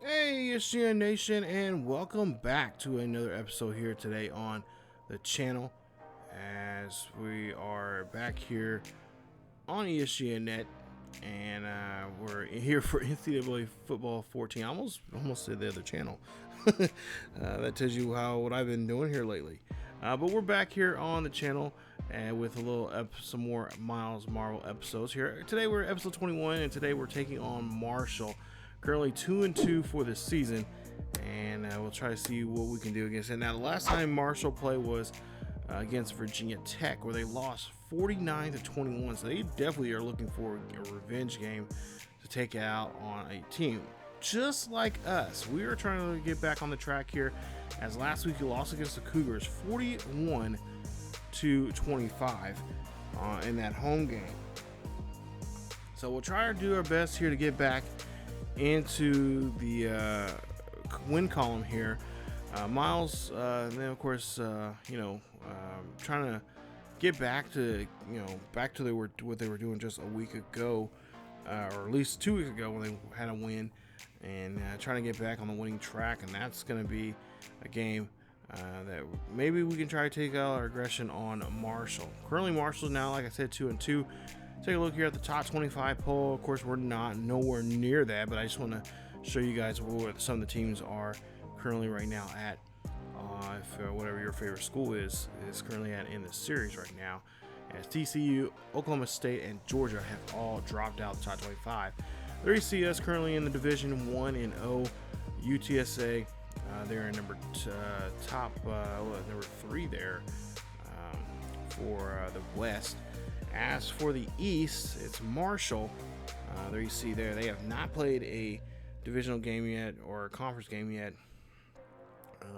Hey, ESGN Nation, and welcome back to another episode here today on the channel. As we are back here on ESGNet, and we're here for NCAA Football 14. I almost said the other channel. That tells you what I've been doing here lately. But we're back here on the channel and with a little some more Myles Marvel episodes here. Today we're episode 21, and today we're taking on Marshall. Currently 2-2 for this season, and we'll try to see what we can do against it. Now, the last time Marshall played was against Virginia Tech, where they lost 49-21. So they definitely are looking for a revenge game to take out on a team just like us. We are trying to get back on the track here, as last week we lost against the Cougars 41-25 in that home game. So we'll try to do our best here to get back into the win column here. Myles, and then of course, trying to get back to what they were doing just a week ago, or at least 2 weeks ago when they had a win, and trying to get back on the winning track. And that's going to be a game that maybe we can try to take out our aggression on Marshall. Currently, Marshall's now, like I said, 2-2. Take a look here at the top 25 poll. Of course, we're nowhere near that, but I just want to show you guys what some of the teams are currently right now at. If whatever your favorite school is currently at in the series right now, as TCU, Oklahoma State, and Georgia have all dropped out of the top 25. There you see us currently in the Division 1-0. UTSA, they're in number 3 there for the West. As for the East, it's Marshall. There you see there, they have not played a divisional game yet or a conference game yet,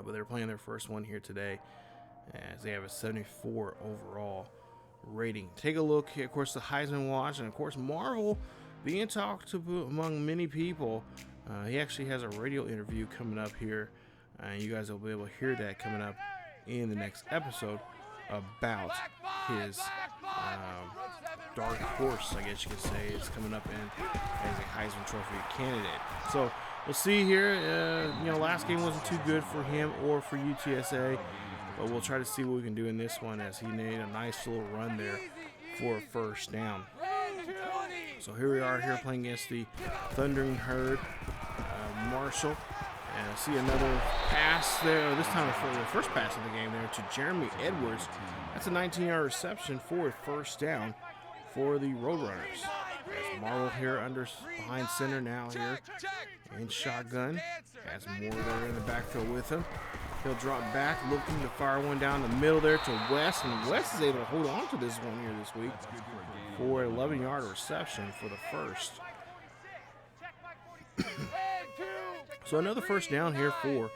but they're playing their first one here today, as they have a 74 overall rating. Take a look here, of course, the Heisman Watch, and of course Marvel being talked to among many people. He actually has a radio interview coming up here, and you guys will be able to hear that coming up in the next episode about his dark horse, I guess you could say, is coming up in as a Heisman Trophy candidate. So we'll see here. Last game wasn't too good for him or for UTSA, but we'll try to see what we can do in this one, as he made a nice little run there for a first down. So here we are here playing against the Thundering Herd, Marshall. And I see another pass there, this time for the first pass of the game there to Jeremy Edwards. That's a 19-yard reception for a first down for the Roadrunners. There's Marvel here behind center now here in shotgun. Has Moore there in the backfield with him. He'll drop back, looking to fire one down the middle there to West, and West is able to hold on to this one here this week for an 11-yard reception for the first. So another first down here for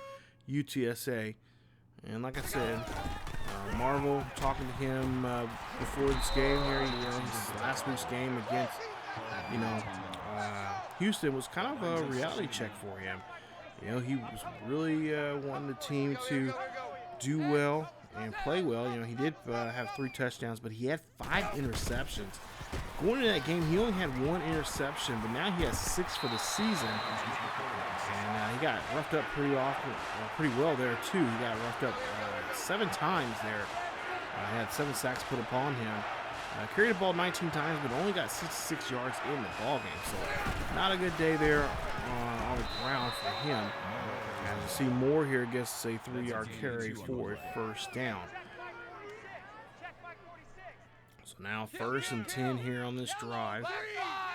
UTSA. And like I said, Marvel, talking to him before this game here, his last week's game against, Houston was kind of a reality check for him. He was really wanting the team to do well and play well. He did have 3 touchdowns, but he had 5 interceptions. Going into that game, he only had 1 interception, but now he has 6 for the season. And he got roughed up pretty well there too. He got roughed up 7 times there. Had 7 sacks put upon him. Carried the ball 19 times, but only got 66 yards in the ball game. So not a good day there on the ground for him. As you see, Moore here gets a 3-yard carry for a first down. So now 1st and 10 here on this drive.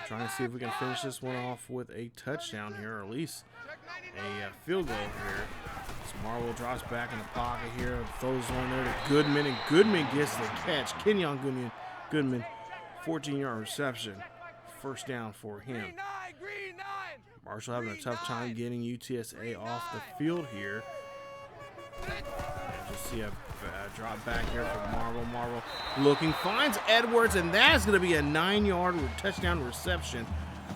Trying to see if we can finish this one off with a touchdown here, or at least a field goal here. So Marvel drops back in the pocket here, throws one there to Goodman, and Goodman gets the catch. Kenyon Goodman, 14-yard reception. First down for him. Marshall having a tough time getting UTSA off the field here. And just see a drop back here for Marvel. Marvel looking, finds Edwards, and that is going to be a 9-yard touchdown reception.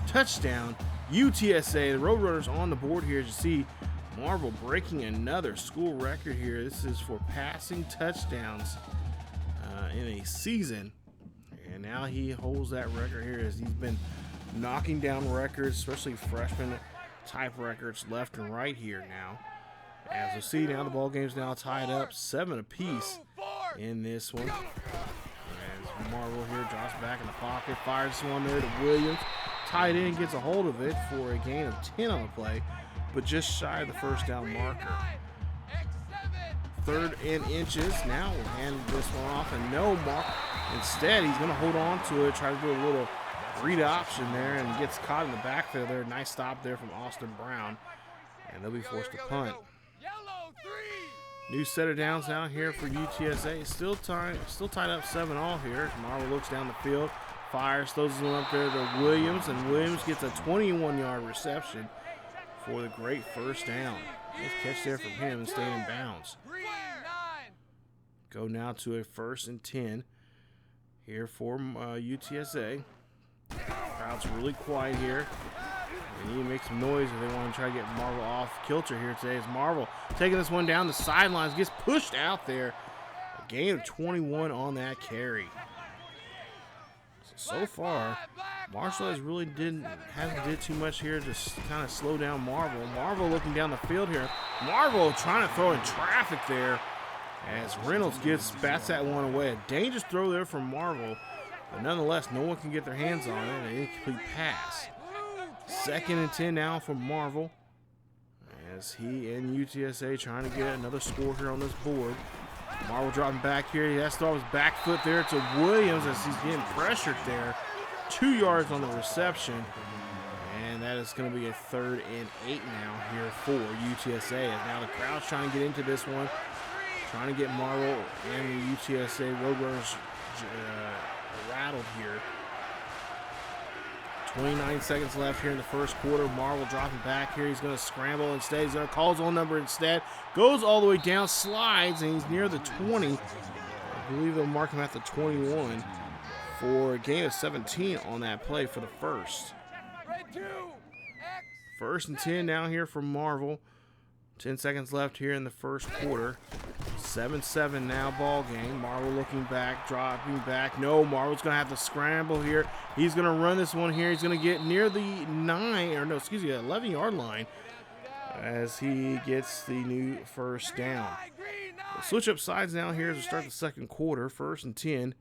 Touchdown, UTSA. The Roadrunners on the board here. As you see, Marvel breaking another school record here. This is for passing touchdowns in a season. And now he holds that record here, as he's been knocking down records, especially freshmen type records left and right here now. As we see now, the ball game's now tied up 7 apiece in this one. As Marvel here drops back in the pocket, fires one there to Williams. Tight end gets a hold of it for a gain of 10 on the play, but just shy of the first down marker. 3rd and inches. Now we'll hand this one off, and no mark. Instead, he's going to hold on to it, try to do a little read option there, and gets caught in the backfield there. Nice stop there from Austin Brown, and they'll be forced to punt. New set of downs now here for UTSA. Still tied up 7-all here. Marvel looks down the field, fires, throws one up there to Williams, and Williams gets a 21-yard reception for the great first down. Nice catch there from him and staying in bounds. Go now to a 1st and 10 here for UTSA. Crowd's really quiet here. They need to make some noise if they want to try to get Marvel off kilter here today. As Marvel taking this one down the sidelines, gets pushed out there. A gain of 21 on that carry. So far, Marshall hasn't did too much here to kind of slow down Marvel. Marvel looking down the field here. Marvel trying to throw in traffic there as Reynolds bats that one away. A dangerous throw there from Marvel, but nonetheless, no one can get their hands on it. An incomplete pass. 2nd and 10 now for Marvel as he and UTSA trying to get another score here on this board. Marvel dropping back here. He has to throw his back foot there to Williams as he's getting pressured there. 2 yards on the reception. And that is going to be a 3rd and 8 now here for UTSA. And now the crowd's trying to get into this one. Trying to get Marvel and the UTSA Roadrunners rattled here. 29 seconds left here in the first quarter. Marvel dropping back here. He's going to scramble instead. He's going to call his own number instead. Goes all the way down, slides, and he's near the 20. I believe they'll mark him at the 21 for a gain of 17 on that play for the first. 1st and 10 now here for Marvel. 10 seconds left here in the first quarter. 7-7 now ball game. Marvel looking back, dropping back. No, Marvel's going to have to scramble here. He's going to run this one here. He's going to get near the 11-yard line as he gets the new first down. We'll switch up sides now here as we start the second quarter. 1st and 10.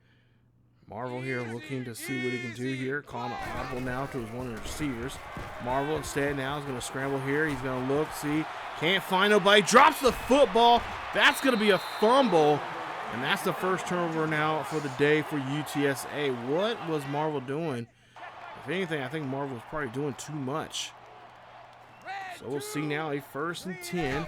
Marvel here looking to see what he can do here. Calling an audible now to one of the receivers. Marvel instead now is going to scramble here. He's going to look, see. Can't find nobody. Drops the football. That's going to be a fumble. And that's the first turnover now for the day for UTSA. What was Marvel doing? If anything, I think Marvel was probably doing too much. So we'll see now a 1st and 10.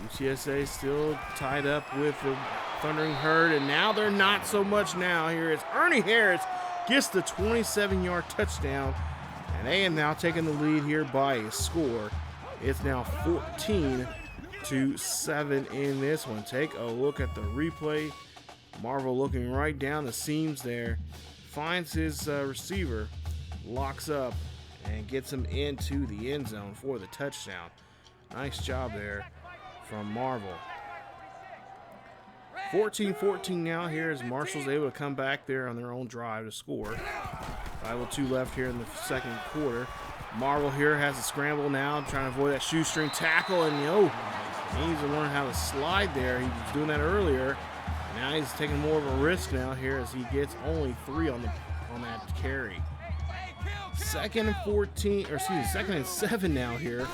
UTSA still tied up with the Thundering Herd, and now they're not so much now. Here it's Ernie Harris gets the 27-yard touchdown, and they have now taken the lead here by a score. It's now 14-7 in this one. Take a look at the replay. Marvel looking right down the seams there, finds his receiver, locks up, and gets him into the end zone for the touchdown. Nice job there from Marvel. 14-14 now here as Marshall's able to come back there on their own drive to score. 5:02 left here in the second quarter. Marvel here has a scramble now, trying to avoid that shoestring tackle, and he needs to learn how to slide there. He was doing that earlier. Now he's taking more of a risk now here as he gets only 3 on that carry. 2nd and 7 now here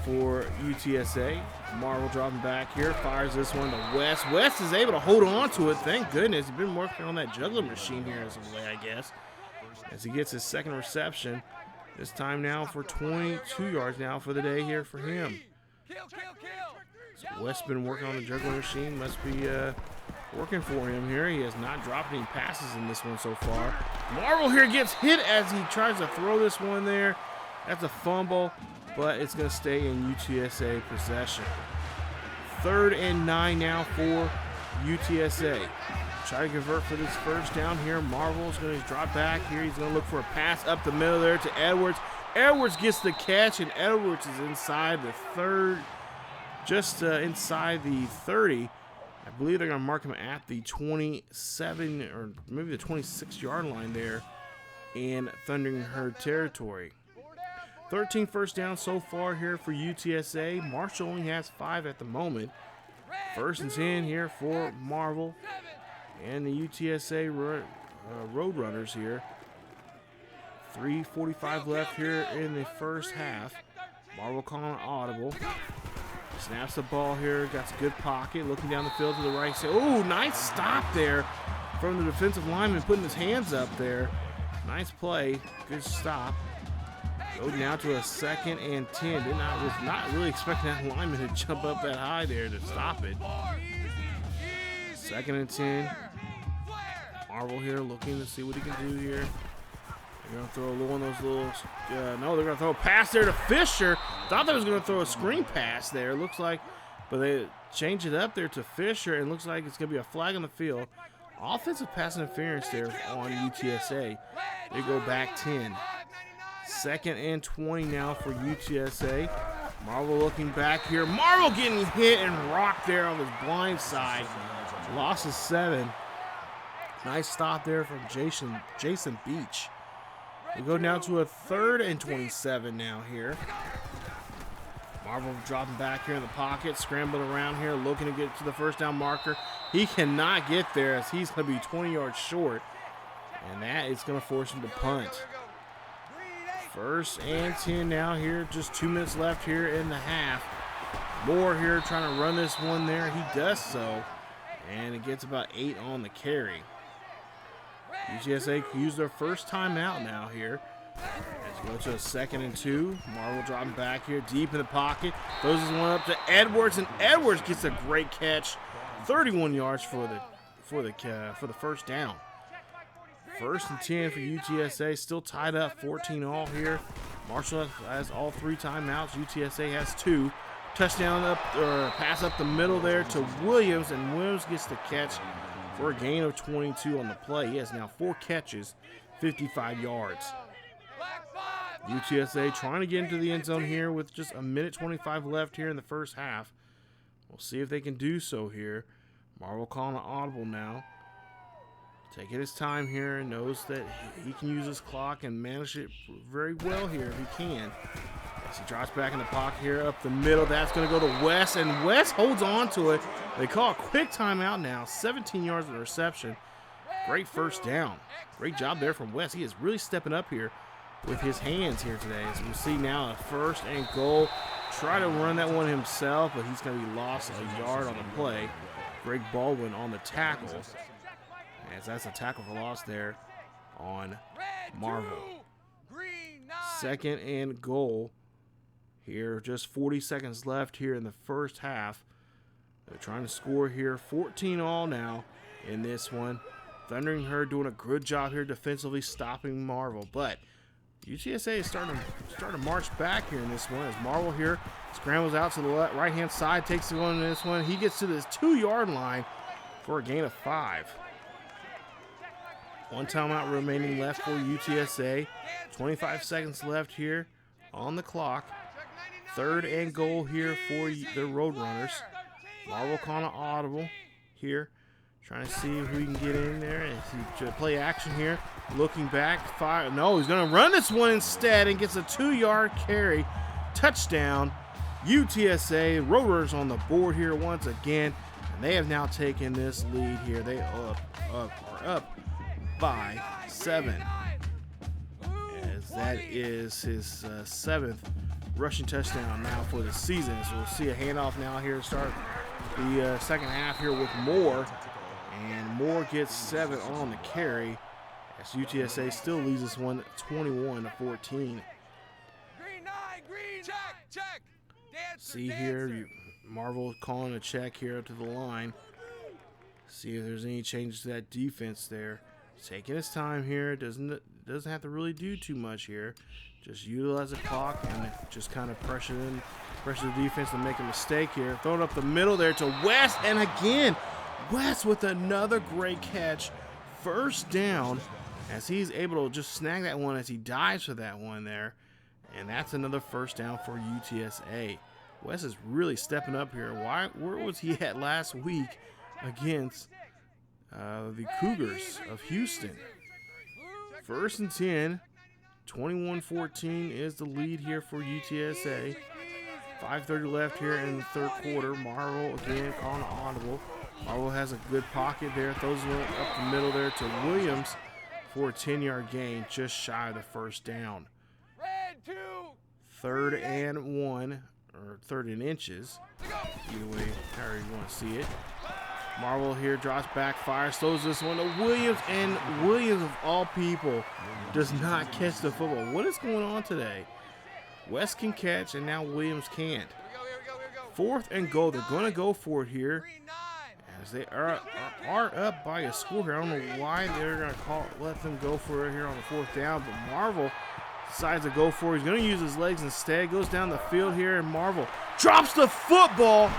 for UTSA. Marvel dropping back here, fires this one to West. West is able to hold on to it. Thank goodness. He's been working on that juggler machine here as of late, I guess, as he gets his second reception. This time now for 22 yards now for the day here for him. So West's been working on the juggler machine. Must be working for him here. He has not dropped any passes in this one so far. Marvel here gets hit as he tries to throw this one there. That's a fumble, but it's going to stay in UTSA possession. 3rd and 9 now for UTSA. Try to convert for this first down here. Marvel's going to drop back here. He's going to look for a pass up the middle there to Edwards. Edwards gets the catch, and Edwards is inside the just inside the 30. I believe they're going to mark him at the 27 or maybe the 26-yard line there in Thundering Herd territory. 13 first downs so far here for UTSA. Marshall only has 5 at the moment. 1st and 10 here for Marvel and the UTSA Roadrunners here. 3:45 left here in the first half. Marvel calling audible. Snaps the ball here. Got some good pocket. Looking down the field to the right side. Oh, nice stop there from the defensive lineman, putting his hands up there. Nice play. Good stop. Go now to a 2nd and 10. Was not really expecting that lineman to jump up that high there to stop it. 2nd and 10. Marvel here looking to see what he can do here. They're going to throw a little one of those little, no, they're going to throw a pass there to Fisher. Thought they was going to throw a screen pass there, looks like, but they changed it up there to Fisher, and looks like it's going to be a flag on the field. Offensive pass interference there on UTSA. They go back 10. 2nd and 20 now for UTSA. Marvel looking back here. Marvel getting hit and rocked there on his blind side. Loss of 7. Nice stop there from Jason Beach. We go down to a 3rd and 27 now here. Marvel dropping back here in the pocket, scrambling around here, looking to get to the first down marker. He cannot get there as he's going to be 20 yards short, and that is going to force him to punt. 1st and 10 now here, just 2 minutes left here in the half. Moore here trying to run this one there. He does so, and it gets about 8 on the carry. UTSA used their first timeout now here. Let's go to a 2nd and 2. Marvel dropping back here deep in the pocket. Throws this one up to Edwards, and Edwards gets a great catch. 31 yards for the first down. 1st and 10 for UTSA. Still tied up 14 all here. Marshall has all 3 timeouts. UTSA has 2. Touchdown up or pass up the middle there to Williams, and Williams gets the catch for a gain of 22 on the play. He has now 4 catches, 55 yards. UTSA trying to get into the end zone here with just a minute 25 left here in the first half. We'll see if they can do so here. Marvel calling an audible now. Taking his time here and knows that he can use his clock and manage it very well here if he can. As he drops back in the pocket here up the middle, that's going to go to West, and West holds on to it. They call a quick timeout now. 17 yards of reception. Great first down. Great job there from West. He is really stepping up here with his hands here today. As we see now, a 1st and goal. Try to run that one himself, but he's going to be lost a yard on the play. Greg Baldwin on the tackle. As that's a tackle for loss there on Marvel. 2nd and goal here. Just 40 seconds left here in the first half. They're trying to score here. 14 all now in this one. Thundering Herd doing a good job here defensively stopping Marvel. But UTSA is starting to march back here in this one as Marvel here scrambles out to the right-hand side, takes the one in this one. He gets to this 2-yard line for a gain of 5. 1 timeout remaining left for UTSA. 25 seconds left here on the clock. 3rd and goal here for the Roadrunners. Marvel calling an audible here. Trying to see who he can get in there and see, play action here. Looking back, fire. No, he's going to run this one instead and gets a 2-yard carry. Touchdown. UTSA. Roadrunners on the board here once again. And they have now taken this lead here. They are up by 7. As that is his 7th rushing touchdown now for the season. So we'll see a handoff now here to start the second half here with Moore. And Moore gets 7 on the carry as UTSA still leads this one 21-14. See here, Marvel calling a check here to the line. See if there's any changes to that defense there. Taking his time here, doesn't have to really do too much here. Just utilize the clock and just kind of pressure the defense to make a mistake here. Throw it up the middle there to West, and again, West with another great catch. First down as he's able to just snag that one as he dives for that one there. And that's another first down for UTSA. West is really stepping up here. Where was he at last week against the Cougars of Houston? 1st and 10. 21-14 is the lead here for UTSA. 5:30 left here in the third quarter. Marvel again on audible. Marvel has a good pocket there. Throws it up the middle there to Williams for a 10-yard gain, just shy of the first down. 3rd and 1, or 3rd and inches. Either way, however you want to see it. Marvel here drops back, fires, throws this one to Williams, and Williams, of all people, does not catch the football. What is going on today? West can catch, and now Williams can't. 4th and goal. They're going to go for it here, as they are up by a score here. I don't know why they're going to let them go for it here on the 4th down, but Marvel decides to go for it. He's going to use his legs instead. Goes down the field here, and Marvel drops the football.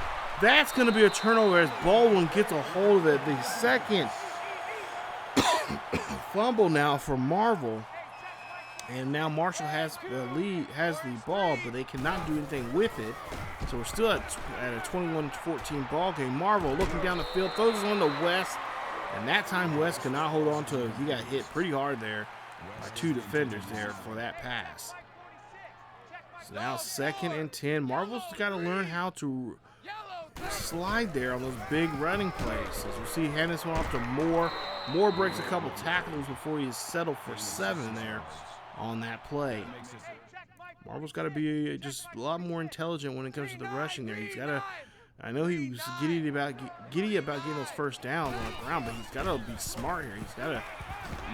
That's going to be a turnover as Baldwin gets a hold of it. The second fumble now for Marvel. And now Marshall has the lead, has the ball, but they cannot do anything with it. So we're still at a 21-14 ball game. Marvel looking down the field, throws this one to West. And that time West could not hold on to it. He got hit pretty hard there by 2 defenders there for that pass. So now 2nd and 10. Marvel's got to learn how to slide there on those big running plays. As you see, hand this one off to Moore. Moore breaks a couple tackles before he's settled for 7 there on that play. Marvel's got to be just a lot more intelligent when it comes to the rushing there. He's got to, I know he was giddy about getting those first downs on the ground, but he's got to be smart here. He's got to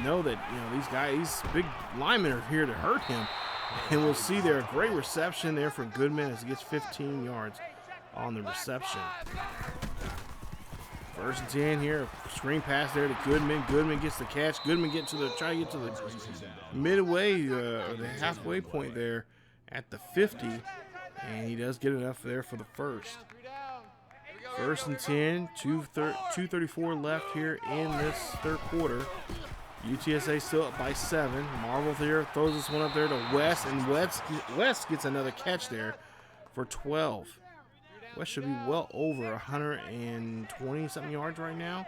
know that, you know, these guys, these big linemen are here to hurt him. And we'll see there a great reception there for Goodman as he gets 15 yards on the reception. 1st and 10 here. Screen pass there to Goodman. Goodman gets the catch. Goodman try to get to the midway, or the halfway point there at the 50. And he does get enough there for the first. 1st and 10. 2:34 left here in this third quarter. UTSA still up by 7. Marvel there throws this one up there to West. And West gets another catch there for 12. West should be well over 120-something yards right now.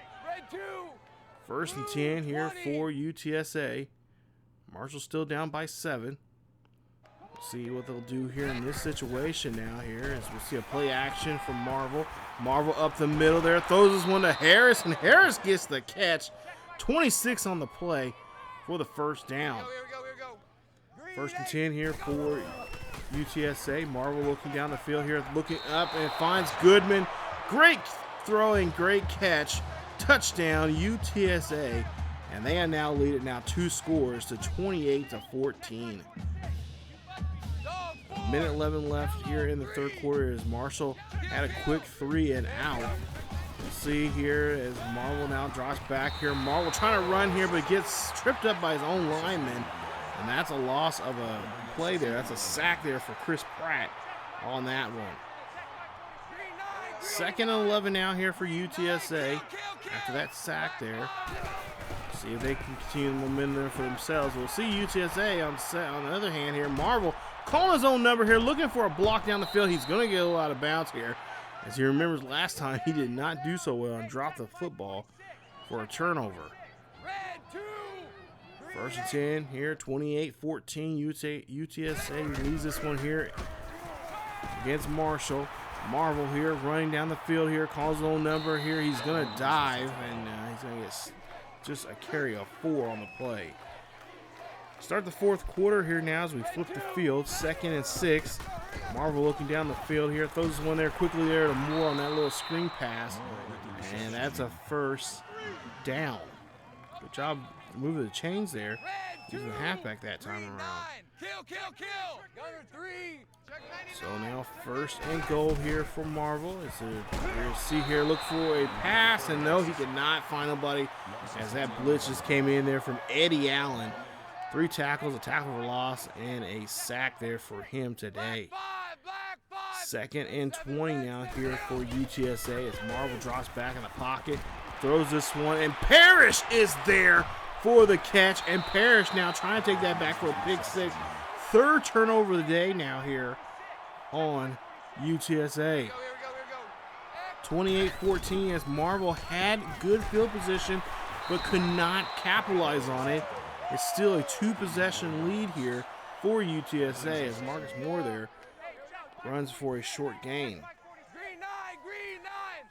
1st and 10 here for UTSA. Marshall's still down by 7. We'll see what they'll do here in this situation now here as we'll see a play action from Marvel. Marvel up the middle there. Throws this one to Harris, and Harris gets the catch. 26 on the play for the first down. 1st and 10 here for UTSA. Marvel looking down the field here, looking up and finds Goodman. Great throwing, great catch. Touchdown UTSA. And they are now lead it now 2 scores to 28-14. Minute 11 left here in the third quarter as Marshall had a quick 3 and out. We'll see here as Marvel now drops back here. Marvel trying to run here, but gets tripped up by his own lineman. And that's a loss of a play there. That's a sack there for Chris Pratt on that one. 2nd and 11 now here for UTSA after that sack there. See if they can continue the momentum there for themselves. We'll see UTSA on the other hand here. Marvel calling his own number here, looking for a block down the field. He's going to get a lot of bounce here. As he remembers last time, he did not do so well and dropped the football for a turnover. 1st and 10 here, 28-14. UTSA leads this one here against Marshall. Marvel here running down the field here, calls his own number here. He's going to dive, and he's going to get just a carry of 4 on the play. Start the fourth quarter here now as we flip the field. 2nd and 6. Marvel looking down the field here. Throws this one there quickly there to Moore on that little screen pass. And that's a first down. Good job moving the chains there. Using the halfback that time around. So now 1st and goal here for Marvel. See here, look for a pass. And no, he could not find nobody as that blitz just came in there from Eddie Allen. 3 tackles, a tackle for loss, and a sack there for him today. 2nd and 20 now here for UTSA as Marvel drops back in the pocket, throws this one, and Parrish is there for the catch. And Parrish now trying to take that back for a pick 6. 3rd turnover of the day now here on UTSA. 28-14 as Marvel had good field position but could not capitalize on it. It's still a 2-possession lead here for UTSA as Marcus Moore there runs for a short gain.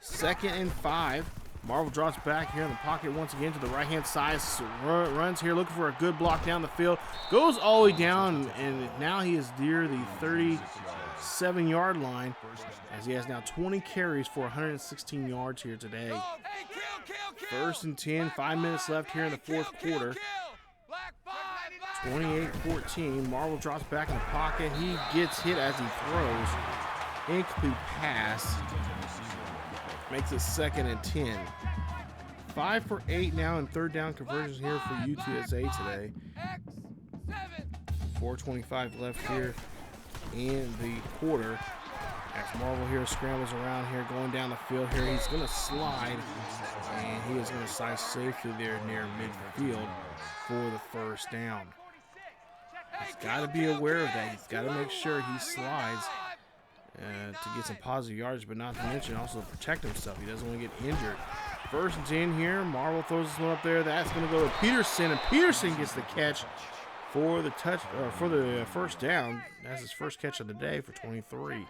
2nd and 5. Marvel drops back here in the pocket once again to the right-hand side. Runs here looking for a good block down the field. Goes all the way down, and now he is near the 37-yard line as he has now 20 carries for 116 yards here today. 1st and 10, 5 minutes left here in the fourth quarter. 28-14. Marvel drops back in the pocket. He gets hit as he throws. Incomplete pass. Makes it 2nd and 10. 5 for 8 now in third down conversions here for UTSA today. 4:25 left here in the quarter. As Marvel here scrambles around here, going down the field here. He's going to slide, and he is going to slide safely there near midfield for the first down. He's got to be aware of that. He's got to make sure he slides to get some positive yardage, but not to mention also protect himself. He doesn't want to get injured. 1st and 10 here. Marvel throws this one up there. That's going to go to Peterson, and Peterson gets the catch for the first down. That's his first catch of the day for 23.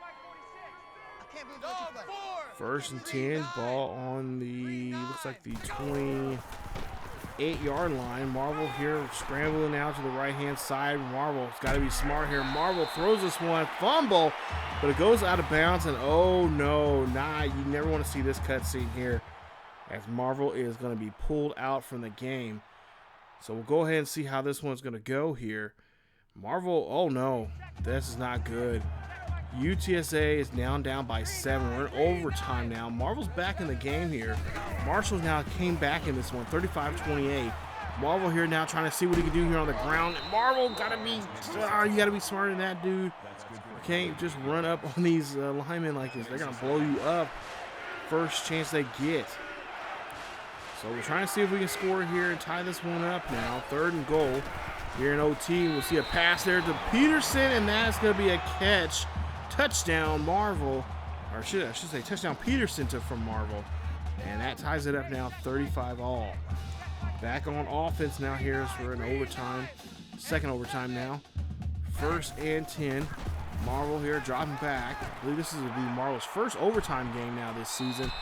1st and 10. Ball on the looks like the 28-yard line. Marvel here scrambling out to the right-hand side. Marvel's got to be smart here. Marvel throws this one, fumble, but it goes out of bounds, and oh no, you never want to see this cutscene here as Marvel is going to be pulled out from the game. So we'll go ahead and see how this one's going to go here. Marvel, oh no, this is not good. UTSA is now down by 7. We're in overtime now. Marvel's back in the game here. Marshall now came back in this one, 35-28. Marvel here now trying to see what he can do here on the ground. And Marvel gotta be, you gotta be smarter than that, dude. You can't just run up on these linemen like this. They're gonna blow you up first chance they get. So we're trying to see if we can score here and tie this one up now. 3rd and goal here in OT. We'll see a pass there to Peterson, and that's gonna be a catch. Touchdown Marvel, or I should say touchdown Peterson from Marvel, and that ties it up now 35-all. Back on offense now here as we're in overtime, 2nd overtime now. 1st and 10. Marvel here dropping back. I believe this is going to be Marvel's first overtime game now this season,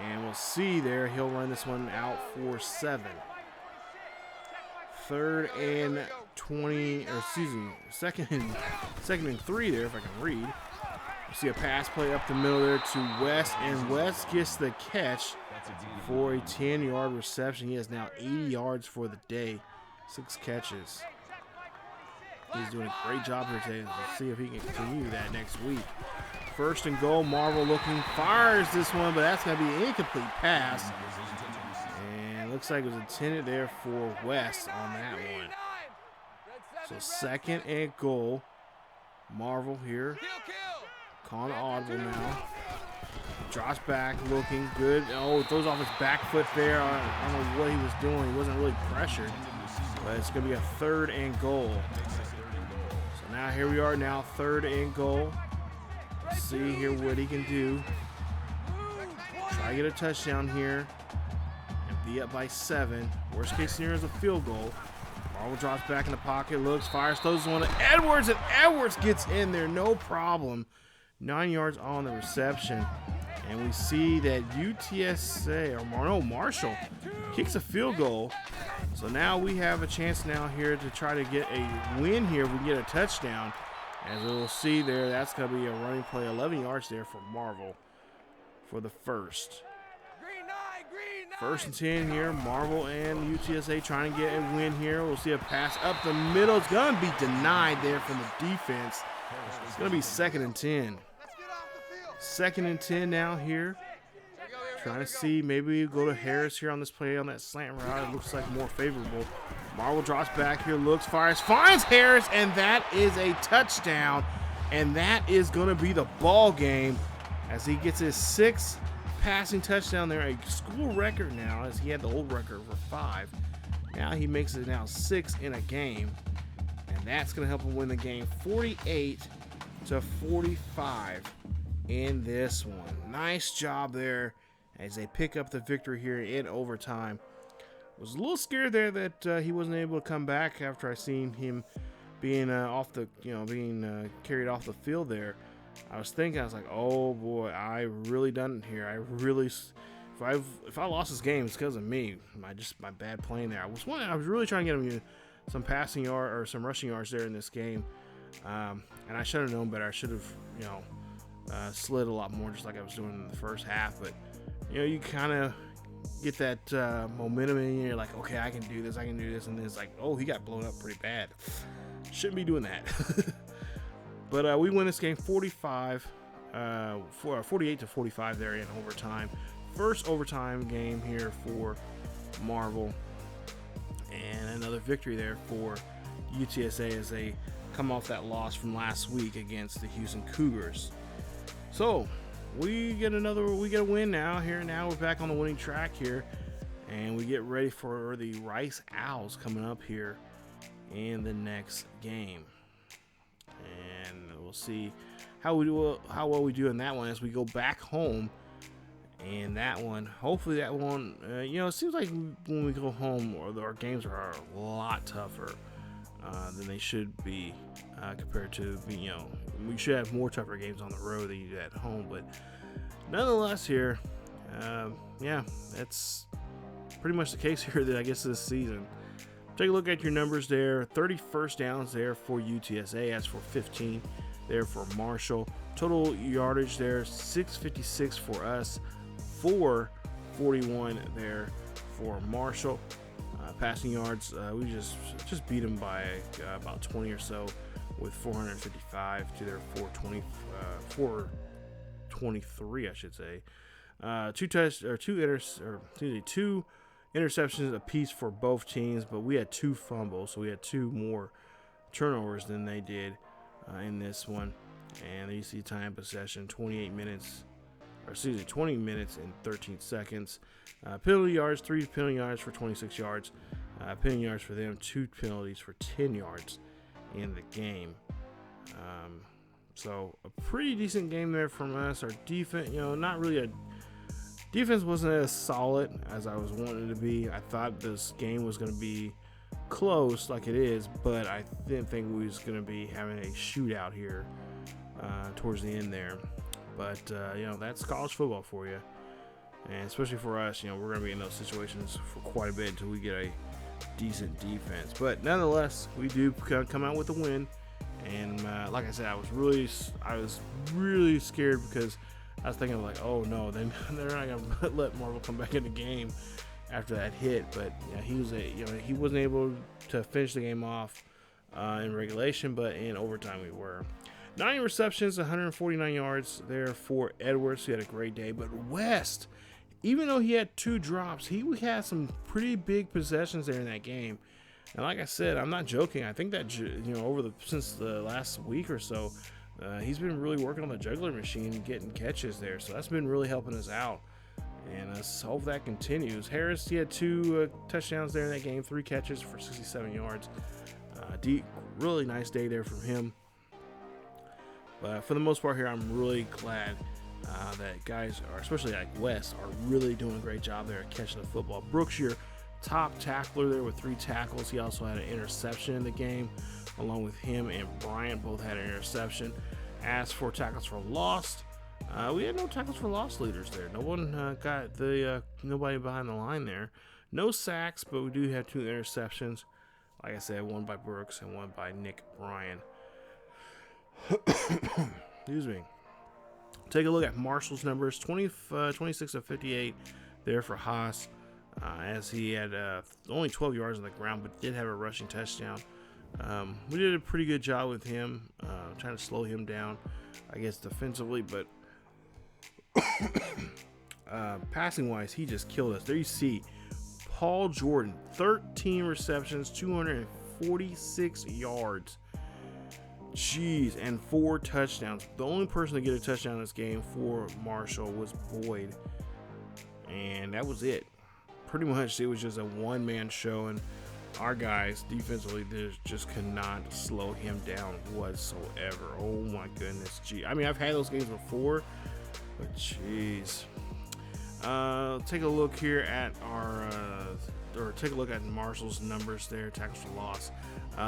and we'll see there he'll run this one out for 7. 3rd and 20, or excuse me, second and 3 there if I can read. You see a pass play up the middle there to West, and West gets the catch for a 10-yard reception. He has now 80 yards for the day, 6 catches. He's doing a great job here today. Let's see if he can continue that next week. 1st and goal, Marvel looking, fires this one, but that's going to be an incomplete pass. And looks like it was intended there for West on that one. So 2nd and goal. Marvel here. Calling audible now. Drops back, looking good. Oh, throws off his back foot there. I don't know what he was doing. He wasn't really pressured. But it's going to be a 3rd and goal. So now here we are now, 3rd and goal. Let's see here what he can do. Try to get a touchdown here. And be up by 7. Worst case scenario is a field goal. Marvel drops back in the pocket, looks, fires, throws one to Edwards, and Edwards gets in there, no problem. 9 yards on the reception. And we see that UTSA, or no, Marshall, kicks a field goal. So now we have a chance now here to try to get a win here if we can get a touchdown. As we'll see there, that's going to be a running play, 11 yards there for Marvel for the first. 1st and 10 here, Marvel and UTSA trying to get a win here. We'll see a pass up the middle. It's going to be denied there from the defense. It's going to be 2nd and 10. 2nd and 10 now here. Trying to see, maybe we go to Harris here on this play on that slant route. It looks like more favorable. Marvel drops back here, looks, fires, finds Harris, and that is a touchdown. And that is going to be the ball game as he gets his 6th passing touchdown there, a school record now, as he had the old record for 5. Now he makes it now 6 in a game, and that's going to help him win the game 48-45 in this one. Nice job there as they pick up the victory here in overtime. Was a little scared there that he wasn't able to come back after I seen him being being carried off the field there. I was thinking, I was like, oh boy, I really done it here. I really, if I lost this game, it's because of me. My bad playing there. I was really trying to get him some passing yard or some rushing yards there in this game, and I should have known better. I should have slid a lot more, just like I was doing in the first half. But you kind of get that momentum in you. You're like, okay, I can do this, and then it's like, oh, he got blown up pretty bad. Shouldn't be doing that. But we win this game 48 to 45 there in overtime. First overtime game here for Marvel, and another victory there for UTSA as they come off that loss from last week against the Houston Cougars. So we get a win now. Now we're back on the winning track here, and we get ready for the Rice Owls coming up here in the next game. And we'll see how well we do in that one as we go back home. And that one, hopefully that one, it seems like when we go home, our games are a lot tougher than they should be compared to, we should have more tougher games on the road than you do at home. But nonetheless here, that's pretty much the case here that I guess this season. Take a look at your numbers there. 30 first downs there for UTSA. As for 15 there for Marshall. Total yardage there, 656 for us. 441 there for Marshall. Passing yards, we just beat them by about 20 or so with 455 to their 423, I should say. Two interceptions apiece for both teams, but we had 2 fumbles, so we had 2 more turnovers than they did in this one. And you see time possession, 20 minutes and 13 seconds. Penalty yards, 3 penalty yards for 26 yards. Penalty yards for them, 2 penalties for 10 yards in the game. So a pretty decent game there from us. Our defense, not really defense wasn't as solid as I was wanting it to be. I thought this game was going to be close like it is, but I didn't think we was going to be having a shootout here towards the end there. But, that's college football for you. And especially for us, we're going to be in those situations for quite a bit until we get a decent defense. But nonetheless, we do come out with a win. And like I said, I was really scared because I was thinking like, oh no, they're not going to let Marvel come back in the game after that hit. But he wasn't able to finish the game off in regulation, but in overtime we were. 9 receptions, 149 yards there for Edwards. He had a great day. But West, even though he had 2 drops, he had some pretty big possessions there in that game. And like I said, I'm not joking. I think that since the last week or so, he's been really working on the juggler machine, getting catches there. So that's been really helping us out. And let's hope that continues. Harris, he had 2 touchdowns there in that game, 3 catches for 67 yards. Really nice day there from him. But for the most part here, I'm really glad that guys, especially like West, are really doing a great job there at catching the football. Brooks, your top tackler there with 3 tackles. He also had an interception in the game, along with him and Bryant both had an interception. As for tackles for lost, we had no tackles for lost leaders there. No one got nobody behind the line there. No sacks, but we do have 2 interceptions. Like I said, one by Brooks and one by Nick Bryan. Excuse me. Take a look at Marshall's numbers. 26 of 58 there for Haas, as he had only 12 yards on the ground, but did have a rushing touchdown. We did a pretty good job with him, trying to slow him down, I guess, defensively, but passing wise, he just killed us. There you see Paul Jordan, 13 receptions, 246 yards. Jeez, and 4 touchdowns. The only person to get a touchdown in this game for Marshall was Boyd, and that was it. Pretty much, it was just a one-man show, and our guys defensively just could not slow him down whatsoever. Oh my goodness, gee. I mean, I've had those games before, but jeez. Take a look here at our take a look at Marshall's numbers there, tackles for loss.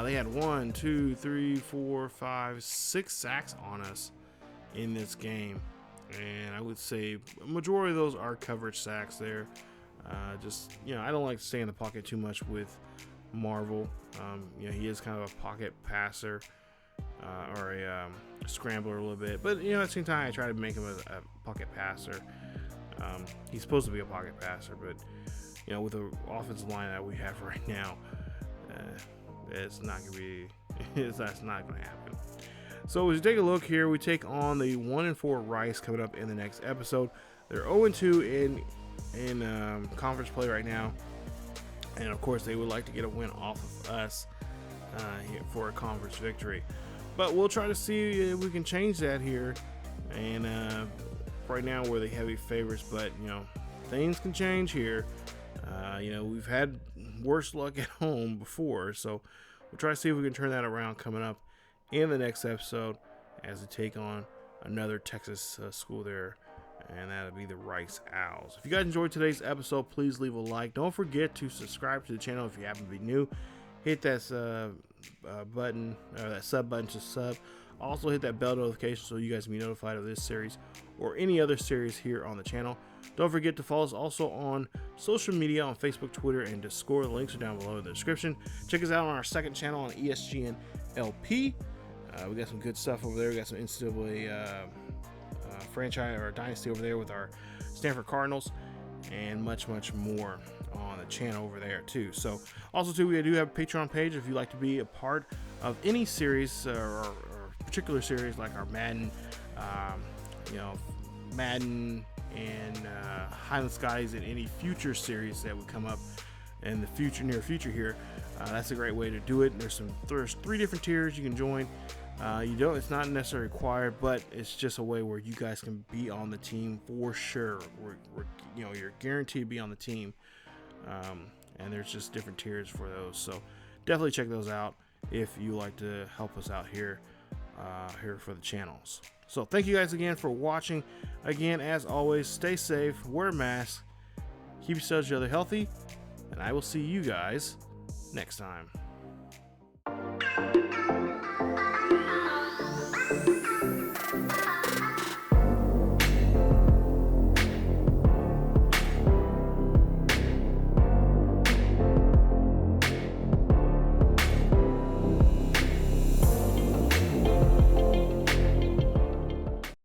They had 1, 2, 3, 4, 5, 6 sacks on us in this game, and I would say a majority of those are coverage sacks there. Just, I don't like to stay in the pocket too much with Marvel. He is kind of a pocket passer or a scrambler a little bit, but at the same time I try to make him a pocket passer. He's supposed to be a pocket passer, but with the offensive line that we have right now, it's not gonna be that's not gonna happen. So as you take a look here, we take on the 1-4 Rice coming up in the next episode. They're 0-2 in conference play right now, and of course they would like to get a win off of us for a conference victory. But we'll try to see if we can change that here. And right now we're the heavy favorites, but things can change here. We've had worse luck at home before, so we'll try to see if we can turn that around coming up in the next episode as we take on another Texas school there, and that'll be the Rice Owls. If you guys enjoyed today's episode, please leave a like. Don't forget to subscribe to the channel if you happen to be new. Hit that button, or that sub button to sub. Also hit that bell notification so you guys can be notified of this series or any other series here on the channel. Don't forget to follow us also on social media on Facebook, Twitter, and Discord. The links are down below in the description. Check us out on our second channel on ESGN LP. We got some good stuff over there. We got some NCAA franchise or dynasty over there with our Stanford Cardinals, and much more on the channel over there too. So also too, we do have a Patreon page if you'd like to be a part of any series or particular series like our Madden, Madden and Highland Skies, and any future series that would come up in the near future here. That's a great way to do it. There's 3 different tiers you can join. It's not necessarily required, but it's just a way where you guys can be on the team for sure. You're guaranteed to be on the team, and there's just different tiers for those. So definitely check those out if you like to help us out here for the channels. So thank you guys again for watching. Again, as always, stay safe, wear a mask, keep yourselves healthy, and I will see you guys next time.